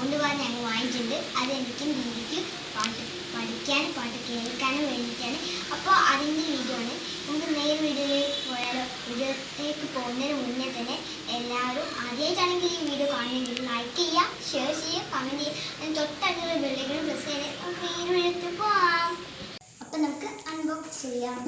Sound bar ഞങ്ങൾ വാങ്ങിച്ചിട്ടുണ്ട്. അതെനിക്കും ദീദിക്കും പാട്ട് പഠിക്കാനും പാട്ട് കേൾക്കാനും വേണ്ടിയിട്ടാണ്. അപ്പോൾ അതിൻ്റെ വീഡിയോ ആണ്. നമുക്ക് നേരെ വീഡിയോയിലേക്ക് പോയാലോ? വീഡിയോയിലേക്ക് പോകുന്നതിന് മുന്നേ തന്നെ എല്ലാവരും ആദ്യമായിട്ടാണെങ്കിൽ ഈ വീഡിയോ കാണുന്നെങ്കിൽ ലൈക്ക് ചെയ്യുക, ഷെയർ ചെയ്യുക, കമൻറ്റ് ചെയ്യുക. തൊട്ടടുത്തുള്ള ബെല്ലൈക്കൺ പ്രസ് ചെയ്ത് നമുക്ക് ഈ വീഡിയോയിൽ പോകാം. അപ്പം നമുക്ക് അൺബോക്സ് ചെയ്യാം.